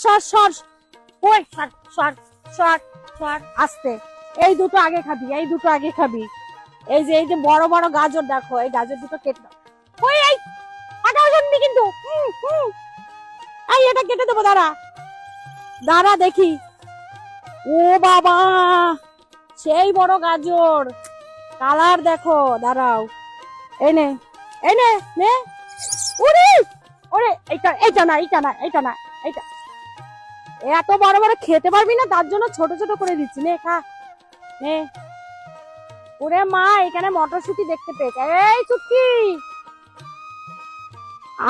সর সর, ওই সর সর সর সর, আস্তে। এই দুটো আগে খাবি, এই দুটো আগে খাবি। এই যে বড় বড় গাজর দেখো, এই গাজর দুটো কেটে দাও। ওই এই ফাটাও শুনবি কিন্তু। এই এটা কেটে দেবো, দাঁড়া দাঁড়া দেখি। ও বাবা, সেই বড় গাজর, কালার দেখো, দাঁড়াও। এই নে, এই নে নে। ওরে ওরে, এইটা এইটা না, এইটা না, এইটা না, এইটা। এত বড় বড় খেতে পারবি না, তার জন্য ছোট ছোট করে দিচ্ছি, নে খা, নে। ওরে মা, এখানে মটরশুঁটি দেখতে পেয়েছে। এই চুটকি,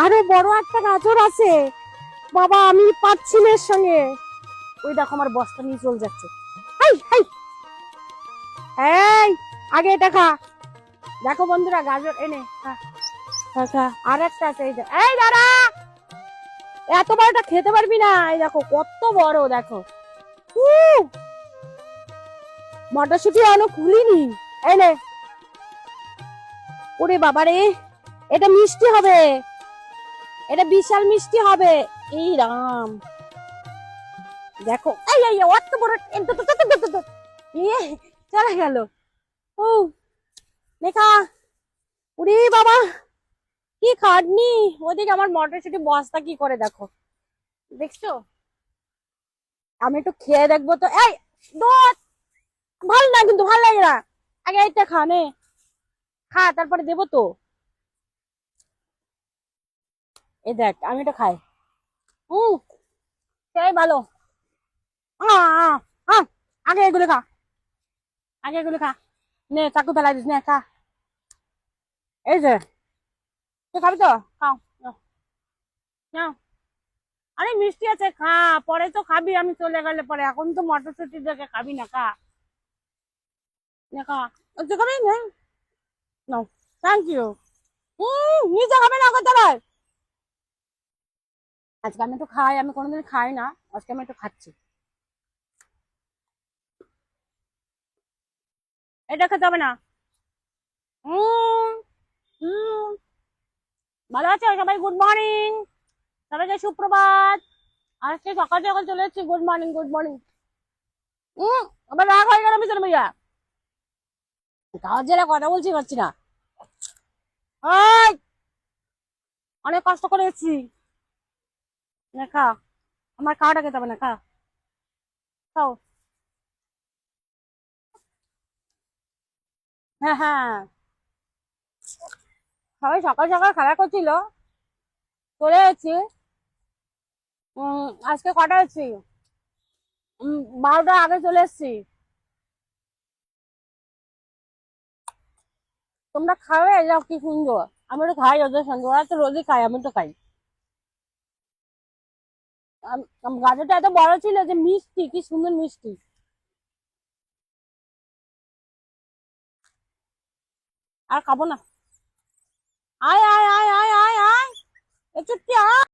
আরো বড় একটা গাজর আছে। বাবা, আমি পাচ্ছি না এর সঙ্গে। ওই দেখো, আমার বস্তা নিয়ে চলে যাচ্ছে। হাই হাই, এই আগে এটা খা। দেখো বন্ধুরা, গাজর এনে খা, খা খা। আর একটা আছে, এই এই দাঁড়া, এত বড়টা খেতে পারবি না। এই দেখো কত বড়, দেখো। মটরশুঁটি এখনো খুলিনি, এই নে। ওরে বাবা রে, এটা মিষ্টি হবে, এটা বিশাল মিষ্টি হবে। এই রাম, দেখো, এই এই অত বড়, চলে গেল। ও দেখা, উরে বাবা, কি খাটনি। ওদিকে আমার মটরশুঁটি বস্তা কি করে, দেখো, দেখছো। আমি একটু খেয়ে দেখবো তো। এই দুধ, ভাল না কিন্তু, ভাল লাগে না। আগে এইটা খা, নে খা, তারপরে দেবো তো। এই দেখ, আমি এটা খাই। হম, সেই ভালো। আগে এগুলো খা, আগে এগুলো খা। নে চাকু ফেলাই দিস, নে খা। এই যে, তুই খাবি তো, খাও, নাও, নাও। আরে মিষ্টি আছে, খা, পরে তো খাবি আমি চলে গেলে পরে। এখন তো মটরশুঁটি দেখে খাবি না, খা, নে খা। তুই খাবি না? নাও, থ্যাংক ইউ। নিজে খাবে না কোথায়। আজকে আমি একটু খাই, আমি কোনোদিন খাই না, আজকে আমি একটু খাচ্ছি। এটা খেতে হবে না। উম হুম, ভালো আছে সবাই? গুড মর্নিং, সবাইকে সুপ্রভাত। আজকে সকাল সকাল চলে এসেছি, গুড মর্নিং গুড মর্নিং। আবার রাগ হয়ে গেল মিশন ভাইয়া, কাজ জেলা কথা বলছি পারছি না। ওই, অনেক কষ্ট করে এসেছি, নে খা। আমার খাওয়াটা খেতে হবে না, খা, খাও। হ্যাঁ হ্যাঁ, সবাই সকাল সকাল খেলা করছিল, চলে এসেছি। আজকে কটা এসেছি, 12টা আগে চলে এসেছি। তোমরা খাবে, যাও, কি সুন্দর। আমি তো খাই ওদের সঙ্গে, ওরা তো রোজই খাই, আমি তো খাই। গাজরটা এত বড় ছিল যে মিষ্টি, কি সুন্দর মিষ্টি। আর খাবো না। আয় আয় আয় আয় আয় আয়, এ চুটকি আয়।